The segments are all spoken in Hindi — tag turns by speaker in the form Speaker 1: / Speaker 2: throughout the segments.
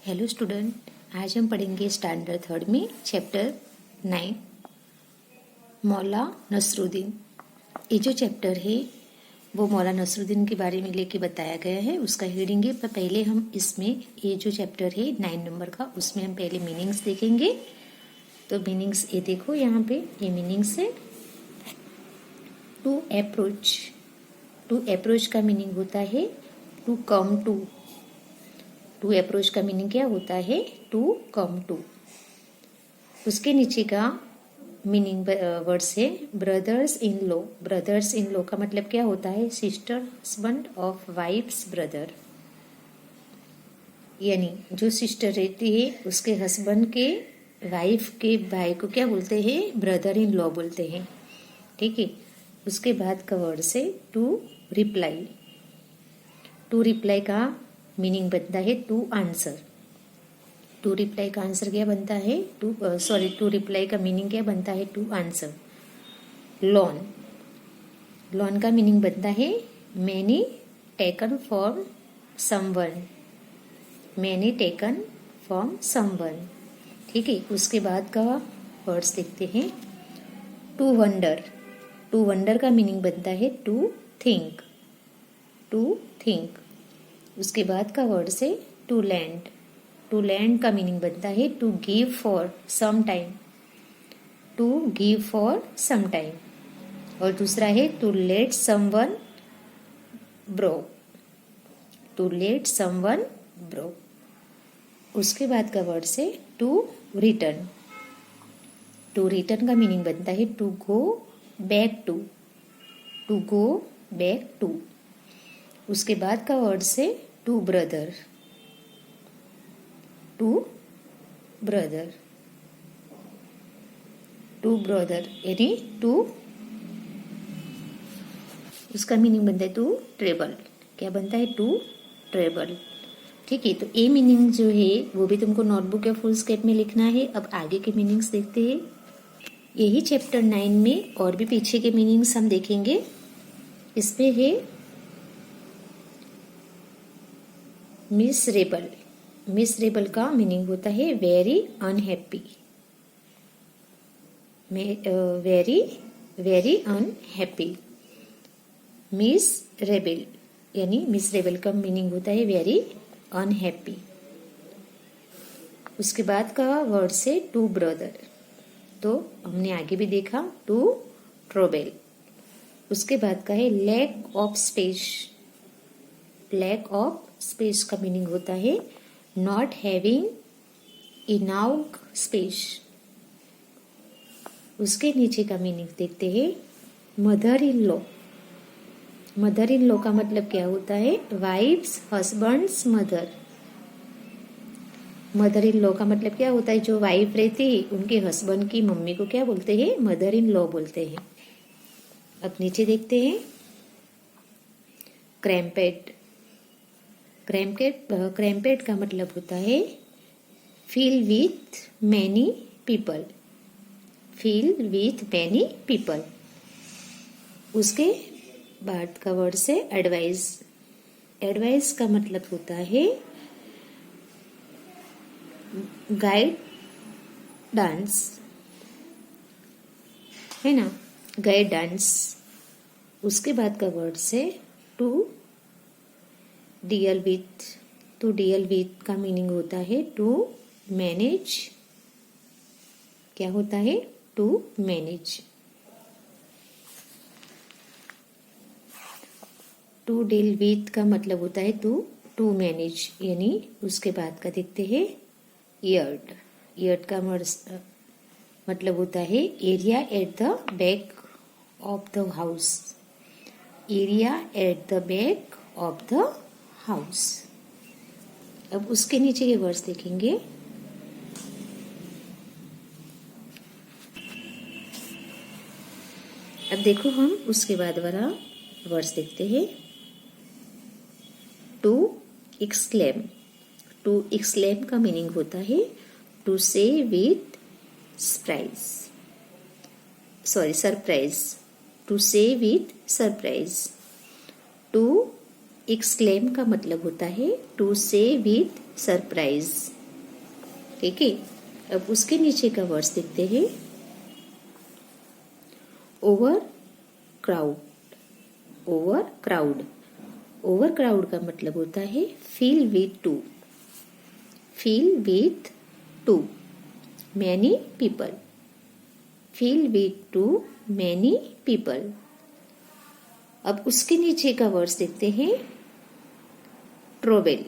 Speaker 1: हेलो स्टूडेंट, आज हम पढ़ेंगे स्टैंडर्ड थर्ड में चैप्टर 9 मौला नसरुद्दीन। ये जो चैप्टर है वो मौला नसरुद्दीन के बारे में लेके बताया गया है, उसका रीडिंग है। पर पहले हम इसमें ये जो चैप्टर है 9 नंबर का, उसमें हम पहले मीनिंग्स देखेंगे। तो मीनिंग्स ये देखो, यहाँ पे ये मीनिंग्स है। टू अप्रोच, टू अप्रोच का मीनिंग होता है to come to. To approach का मीनिंग क्या होता है? To come to. उसके नीचे का मीनिंग वर्ड्स है brothers in law. Brothers in law का मतलब क्या होता है? Sister husband of wife's brother, यानी जो सिस्टर रहती है उसके हस्बैंड के वाइफ के भाई को क्या बोलते हैं? ब्रदर इन लॉ बोलते हैं। ठीक है। उसके बाद का वर्ड से टू रिप्लाई। टू रिप्लाई का मीनिंग बनता है टू आंसर। टू रिप्लाई का आंसर क्या बनता है? टू रिप्लाई का मीनिंग क्या बनता है? To answer. लॉन, लॉन का मीनिंग बनता है many taken from someone. Many taken from someone. ठीक है। उसके बाद का वर्ड्स देखते हैं। टू वंडर, टू वंडर का मीनिंग बनता है टू थिंक। To think. उसके बाद का वर्ड से टू लैंड। टू लैंड का मीनिंग बनता है to give for some time. To give for some time. और दूसरा है to let someone borrow. To let someone borrow. उसके बाद का वर्ड से टू रिटर्न। टू रिटर्न का मीनिंग बनता है to go back to. To go back to. उसके बाद का वर्ड से to brother. To brother. To brother यानी टू, उसका मीनिंग बनता है टू ट्रेवल। क्या बनता है? To travel. ठीक है। तो ये मीनिंग जो है वो भी तुमको नोटबुक या फुल स्केप में लिखना है। अब आगे के मीनिंग्स देखते हैं। यही चैप्टर 9 में और भी पीछे के मीनिंग्स हम देखेंगे। इसमें है मिसरेबल। मिसरेबल का मीनिंग होता है very unhappy. Very very unhappy. Miserable यानी मिसरेबल का मीनिंग होता है वेरी अनहैप्पी। उसके बाद का वर्ड से टू ब्रदर, तो हमने आगे भी देखा टू ट्रोबेल। उसके बाद का है lack of space. Lack of space का मीनिंग होता है नॉट हैविंग इनाफ स्पेस। उसके नीचे का मीनिंग देखते हैं mother in law. Mother in law का मतलब क्या होता है? Wife's husband's mother. Mother in law का मतलब क्या होता है? जो वाइफ रहती है उनके हस्बैंड की मम्मी को क्या बोलते हैं? मदर इन लॉ बोलते हैं। अब नीचे देखते हैं क्रैम्पेट। क्रैम्पेट का मतलब होता है feel with many people. Feel with many people. उसके बाद का वर्ड से एडवाइस। एडवाइस का मतलब होता है गाइड डांस, है ना? Guide dance. उसके बाद का वर्ड से to deal with. To deal with का मीनिंग होता है टू मैनेज। क्या होता है? To manage. To deal with का मतलब होता है टू मैनेज, यानी उसके बाद का देखते हैं यार्ड। यार्ड का मतलब होता है area at the back of the house. Area at the back of the house. अब उसके नीचे के वर्ड्स देखेंगे। अब देखो हम उसके बाद वाला वर्ड्स देखते हैं। To exclaim. टू एक्सक्लेम का मीनिंग होता है to say with surprise. To say with surprise. To exclaim का मतलब होता है टू से विथ सरप्राइज। ठीक है। अब उसके नीचे का वर्ड्स देखते हैं। Over crowd, over crowd, over crowd का मतलब होता है feel with to, feel with to many people, feel with to many people. अब उसके नीचे का वर्ड्स देखते हैं। ट्रोबेल,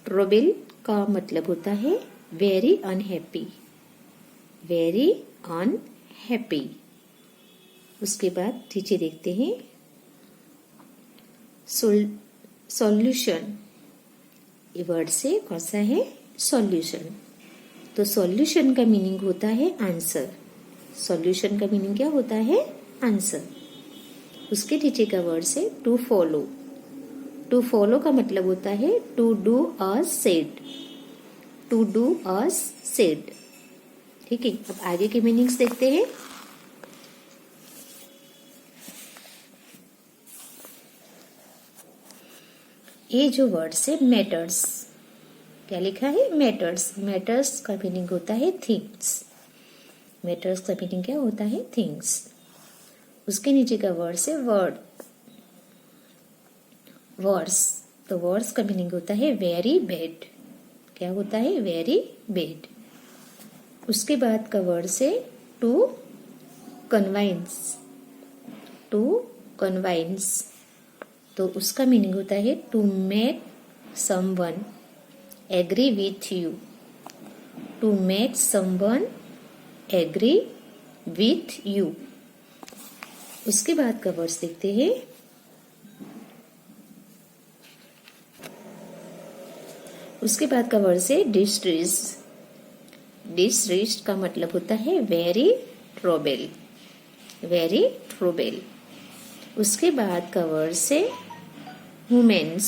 Speaker 1: ट्रोबेल का मतलब होता है वेरी अनहैप्पी, वेरी अनहैप्पी। उसके बाद नीचे देखते हैं सॉल्यूशन, ये वर्ड से कौन सा है? सॉल्यूशन। तो सॉल्यूशन का मीनिंग होता है आंसर, सॉल्यूशन का मीनिंग क्या होता है? आंसर। उसके नीचे का वर्ड है टू फॉलो, टू फॉलो का मतलब होता है to do as said, to do as said. ठीक है। अब आगे के मीनिंग्स देखते हैं। ये जो वर्ड्स है मैटर्स, क्या लिखा है? मैटर्स। मैटर्स का मीनिंग होता है थिंग्स, मैटर्स का मीनिंग क्या होता है? थिंग्स। उसके नीचे का वर्ड्स है वर्ड, वर्ड्स। तो वर्ड्स का मीनिंग होता है वेरी बैड, क्या होता है? Very bad. उसके बाद का वर्ड्स है टू कन्वाइंस, टू कन्वाइंस। तो उसका मीनिंग होता है to make someone agree with you, to make someone agree with you. उसके बाद का वर्ड्स देखते हैं। उसके बाद का वर्ड्स है डिस्ट्रेस, डिस्ट्रेस का मतलब होता है वेरी ट्रोबल, वेरी ट्रोबल। उसके बाद का वर्ड्स है वुमेन्स,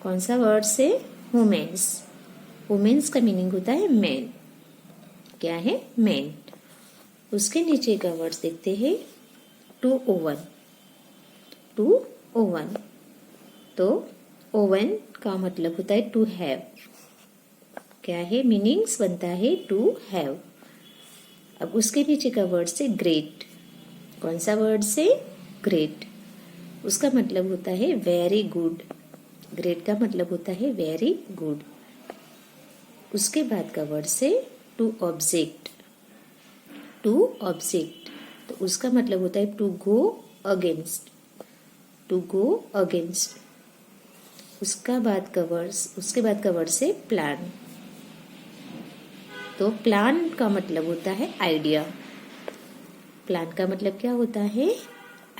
Speaker 1: कौन सा वर्ड्स है? वुमेन्स। वुमेन्स का मीनिंग होता है मैन, क्या है? मैन। उसके नीचे का वर्ड्स देखते हैं टू ओवन, टू ओवन। तो ओवन का मतलब होता है टू हैव, क्या है? मीनिंग्स बनता है टू हैव। अब उसके नीचे का वर्ड से ग्रेट, कौन सा वर्ड से? ग्रेट। उसका मतलब होता है वेरी गुड, ग्रेट का मतलब होता है वेरी गुड। उसके बाद का वर्ड से टू ऑब्जेक्ट, टू ऑब्जेक्ट। तो उसका मतलब होता है to go against, to go against. उसके बाद का वर्ड से प्लान। तो प्लान का मतलब होता है आइडिया, प्लान का मतलब क्या होता है?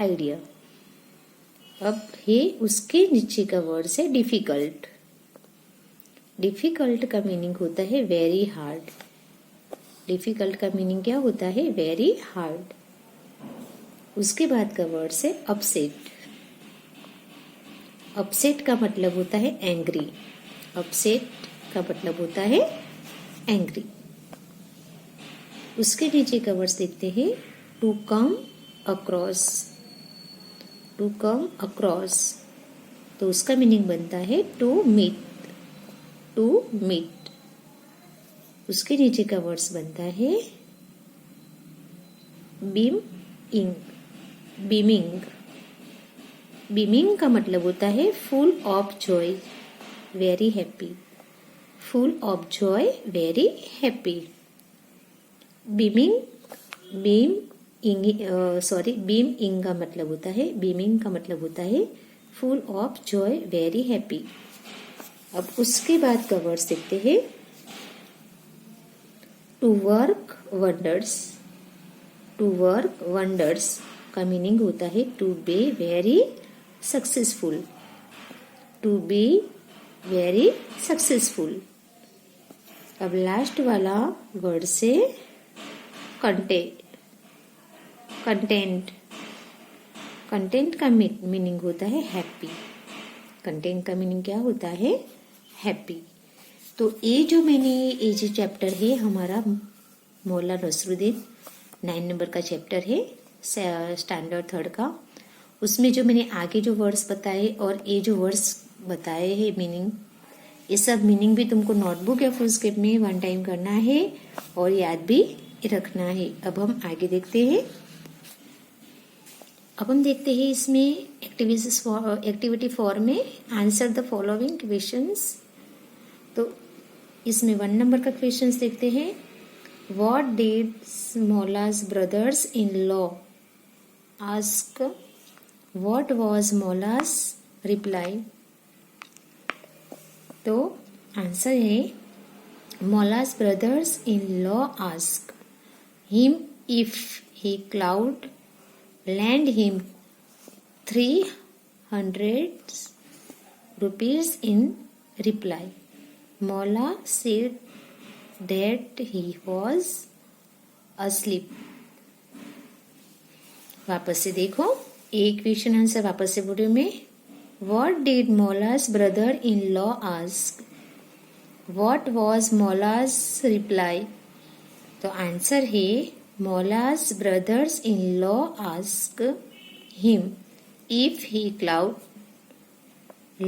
Speaker 1: आइडिया। अब है उसके नीचे का वर्ड है डिफिकल्ट, डिफिकल्ट का मीनिंग होता है वेरी हार्ड, डिफिकल्ट का मीनिंग क्या होता है? Very hard. उसके बाद का वर्ड है अपसेट, अपसेट का मतलब होता है एंग्री, अपसेट का मतलब होता है एंग्री। उसके नीचे का वर्ड्स देखते हैं to come across, to come across. तो उसका मीनिंग बनता है टू मीट, टू मीट। उसके नीचे का वर्ड्स बनता है बीम इंग, बीमिंग। बीमिंग का मतलब होता है full of joy, very happy, full of joy, very happy. Beaming, beam इंग, बीम इंग का मतलब होता है, बीमिंग का मतलब होता है full of joy, very happy. अब उसके बाद का वर्ड्स देखते हैं to work wonders, to work wonders का मीनिंग होता है to be very successful, to be very successful. अब लास्ट वाला वर्ड से कंटेंट, कंटेंट, कंटेंट का मीनिंग होता है हैप्पी, कंटेंट का मीनिंग क्या होता है? हैप्पी। तो ये जो चैप्टर है हमारा मौला नसरुद्दीन 9 नंबर का चैप्टर है, स्टैंडर्ड 3 का। उसमें जो मैंने आगे जो वर्ड्स बताए और ये जो वर्ड्स बताए हैं मीनिंग, ये सब मीनिंग भी तुमको नोटबुक या फुलस्केप में वन टाइम करना है और याद भी रखना है। अब हम आगे देखते हैं। अब हम देखते हैं इसमें एक्टिविटी 4 में आंसर द फॉलोइंग क्वेश्चंस। तो इसमें 1 नंबर का क्वेश्चंस देखते हैं। What did Mola's brothers in law ask? What was Mola's reply? तो आंसर है Mola's brothers in law ask him if he could lend him 300 rupees in reply. Mola said that he was asleep. वापस से देखो, एक क्वेश्चन आंसर वापस से बोलो में। What did Mola's brother-in-law ask? What was Mola's reply? तो आंसर है Mola's brothers-in-law asked him if he could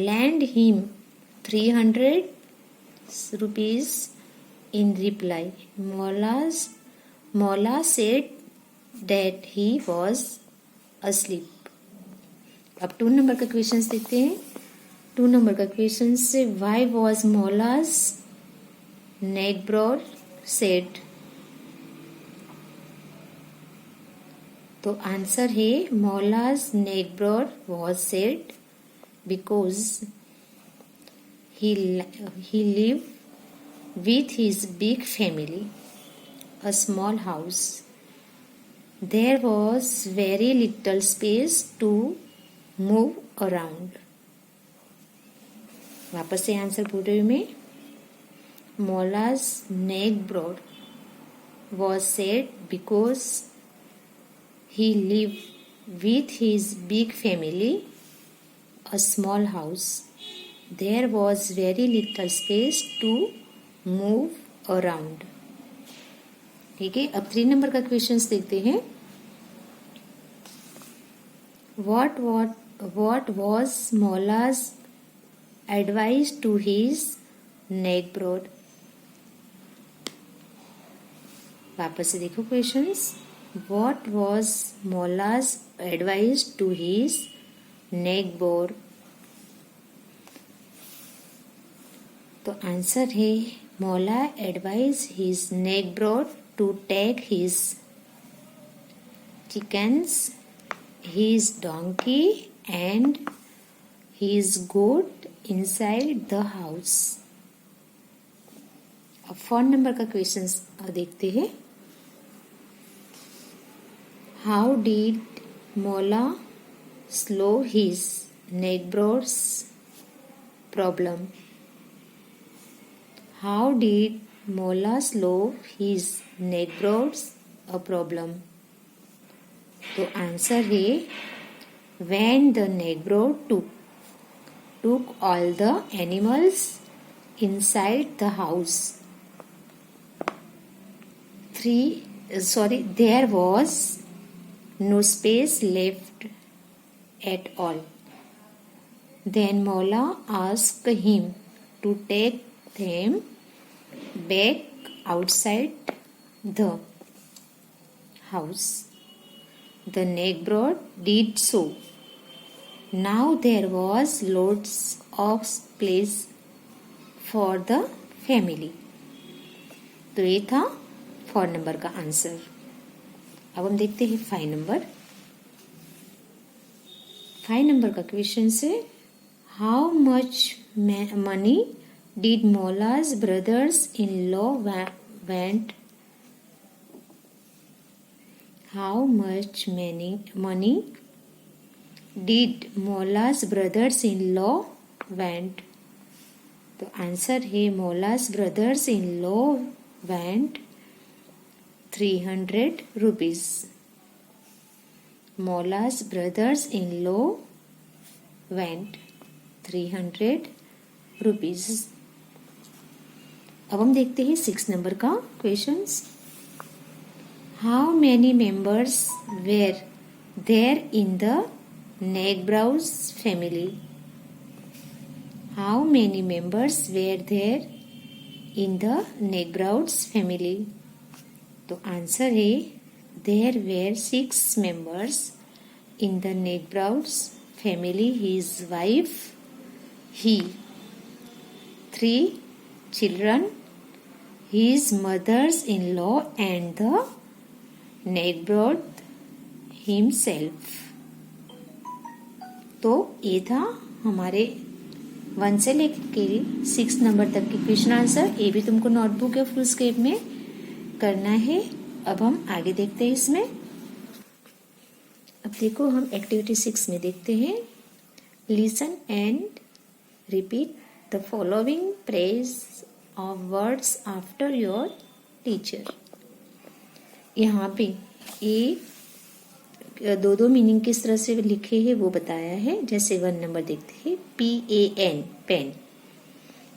Speaker 1: lend him 300 rupees in reply. Mola said that he was asleep. अब 2 नंबर का क्वेश्चन देखते हैं। 2 नंबर का क्वेश्चन से why was Mola's neighbor said? तो आंसर है Mola's neighbor was sad because he lived with his big family, a small house. There was very little space to move around. वापस से आंसर बोल रही हूँ मैं। Mola's neighbor was sad because he lived with his big family, a small house. There was very little space to move around. ठीक है, अब 3 नंबर का क्वेश्चन देखते हैं। What was Mola's advice to his neighbor? वापस से देखो questions. What was Mola's advice to his neighbor? तो आंसर है Mola advised his neighbor to take his chickens, his donkey and his goat inside the house. अब 4 नंबर का क्वेश्चन देखते हैं। How did Mola solve his neighbor's problem? How did Mola solve his neighbor's problem? तो आंसर है when the neighbor took all the animals inside the house. There was no space left at all. Then Mola asked him to take them back outside the house. The neighbor did so. Now there was lots of place for the family. तो ये था 4 नंबर का आंसर। अब हम देखते हैं 5 नंबर। 5 नंबर का क्वेश्चन से how much money did Mola's brothers in law want? How much money did Mola's brothers in law want? तो आंसर है Mola's brothers in law want 300 rupees. Mola's brothers in law want 300 rupees. अब हम देखते हैं 6 नंबर का questions. How many members were there in the Negbrows family? How many members were there in the Negrouds family? तो आंसर है there were 6 members in the Negrouds family. His wife, he, 3 children, his mother-in-law and the Negroid himself. तो ये था हमारे 1 से लेकर 6 नंबर तक के क्वेश्चन आंसर. ये भी तुमको नोटबुक या फुल स्केप में करना है. अब हम आगे देखते हैं इसमें. अब देखो हम एक्टिविटी 6 में देखते हैं. Listen and repeat the following phrase of words after your teacher. यहाँ पे ये दो मीनिंग किस तरह से लिखे हैं वो बताया है. जैसे 1 नंबर देखते हैं PAN पेन,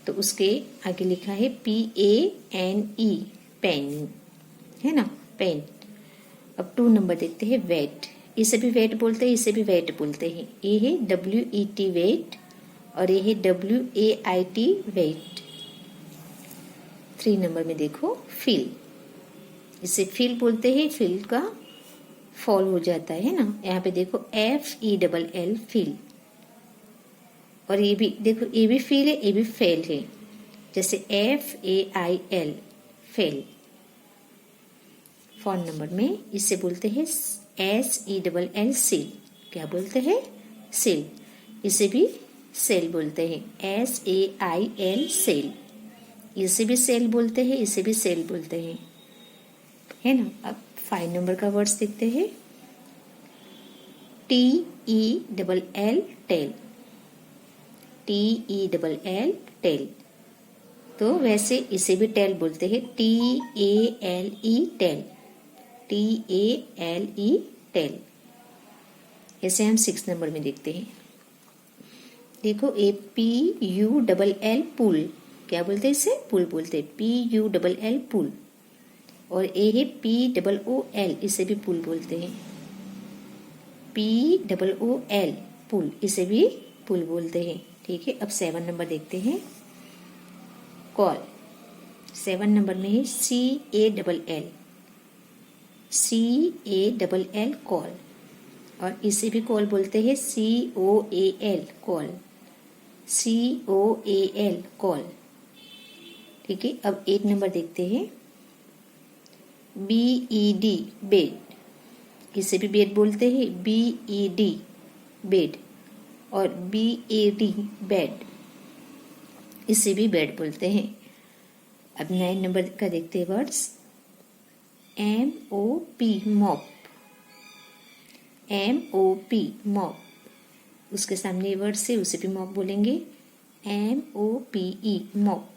Speaker 1: तो उसके आगे लिखा है PANE पेन, है ना, पेन. अब 2 नंबर देखते हैं वेट. इसे भी वेट बोलते हैं, इसे भी वेट बोलते हैं. ये है WET वेट और ये है WAIT वेट. 3 नंबर में देखो फील. इसे फील बोलते हैं, फील का फॉल हो जाता है ना. यहाँ पे देखो FELL फील. और ये भी देखो, ये भी फील है, ये भी फेल है. जैसे FAIL फेल. 4 नंबर में इसे बोलते हैं SELL सील. क्या बोलते हैं? सील. इसे भी सेल बोलते हैं, SAIL सेल. इसे भी सेल बोलते हैं, इसे भी सेल बोलते हैं, है ना. अब 5 नंबर का वर्ड्स देखते हैं. TELL tell. TELL tell. तो वैसे इसे भी टेल बोलते हैं, TALE टेल. TALE tell. ऐसे हम 6 नंबर में देखते हैं. देखो PULL पुल. क्या बोलते हैं इसे? पुल बोलते हैं, PULL पुल. और ए है POOL, इसे भी पुल बोलते हैं, POOL पुल. इसे भी पुल बोलते हैं. ठीक है. अब 7 नंबर देखते हैं. कॉल. 7 नंबर में है CALL कॉल. और इसे भी कॉल बोलते हैं, COAL कॉल. COAL call. ठीक है. अब 8 नंबर देखते हैं. BED bed. इसे भी बेड बोलते हैं, BED बेड. और BAD बेड. इसे भी बेड बोलते हैं. अब 9 नंबर का देखते हैं words. MOP mop. MOP mop. उसके सामने वर्ड से उसे भी मॉप बोलेंगे, MOPE मॉप.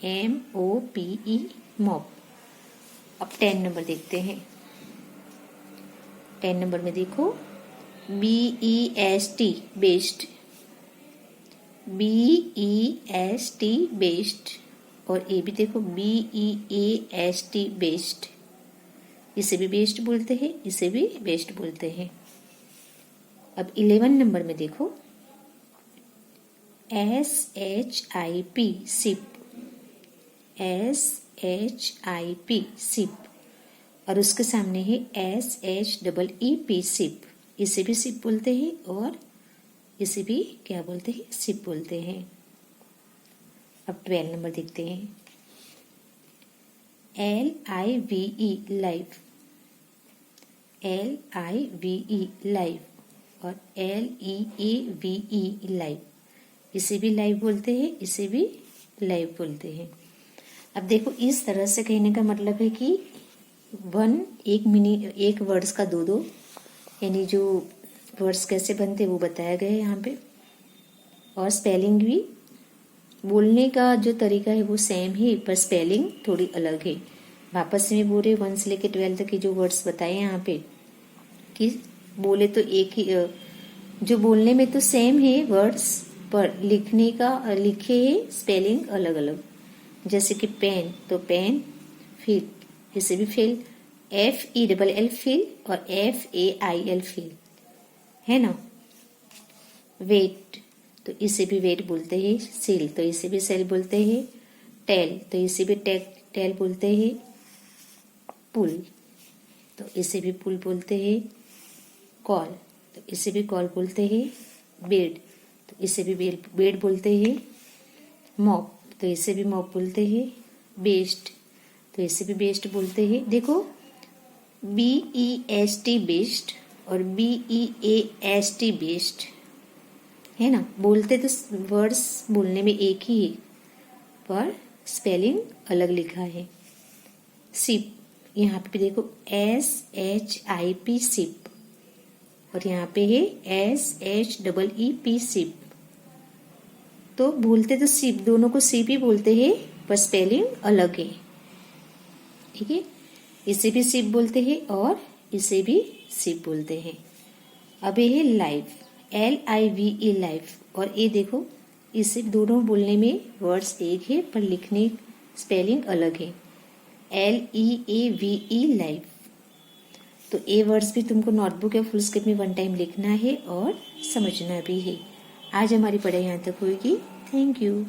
Speaker 1: MOPE mop. अब 10 नंबर देखते हैं. 10 नंबर में देखो BEST बेस्ड. BEST based. और ये भी देखो BEAST बेस्ड. इसे भी बेस्ड बोलते हैं, इसे भी बेस्ड बोलते हैं. अब 11 नंबर में देखो SHIP सिप. SHIP SIP. और उसके सामने है SHEEP सिप. इसे भी सिप बोलते हैं और इसे भी क्या बोलते हैं? सिप बोलते हैं. अब 12 नंबर देखते हैं. LIVE live. LIVE live. और LEAVE लाइव. इसे भी लाइव बोलते हैं, इसे भी लाइव बोलते हैं. अब देखो इस तरह से कहने का मतलब है कि एक वर्ड्स का 2 यानी जो वर्ड्स कैसे बनते वो बताया गया है यहाँ पे. और स्पेलिंग भी, बोलने का जो तरीका है वो सेम है पर स्पेलिंग थोड़ी अलग है. वापस में बोल रहे 1 से लेकर 12 तक के जो वर्ड्स बताए यहाँ पे कि बोले तो एक ही, जो बोलने में तो सेम है वर्ड्स पर लिखे है स्पेलिंग अलग अलग. जैसे कि पेन, तो पेन. फिल, इसे भी फिल, FELL फिल और FAIL फिल, है ना. वेट, तो तो इसे भी वेट बोलते हैं। सेल तो इसे भी सेल बोलते हैं। टेल तो इसे भी टेल बोलते हैं। पुल तो इसे भी पुल बोलते हैं। कॉल तो इसे भी कॉल बोलते हैं। बेड तो इसे भी बेड बोलते हैं। मॉप तो इसे भी मॉप बोलते हैं। बेस्ट तो इसे भी बेस्ट बोलते हैं। देखो BEST बेस्ट और BEAST बेस्ट है ना, बोलते तो वर्ड्स बोलने में एक ही है पर स्पेलिंग अलग लिखा है। सिप यहाँ पे भी देखो SHIP सिप और यहाँ पे है SHEEP सिप। तो बोलते तो सिप, दोनों को सिप ही बोलते हैं पर स्पेलिंग अलग है। ठीक है, इसे भी सिप बोलते हैं और इसे भी सिप बोलते हैं। अब ये है लाइफ LIVE लाइफ और ये देखो इसे दोनों बोलने में वर्ड्स एक है पर लिखने स्पेलिंग अलग है। LEAVE life. तो ये वर्ड्स भी तुमको नोटबुक या फुल स्केप में 1 टाइम लिखना है और समझना भी है। आज हमारी पढ़ाई यहाँ तक होगी। Thank you.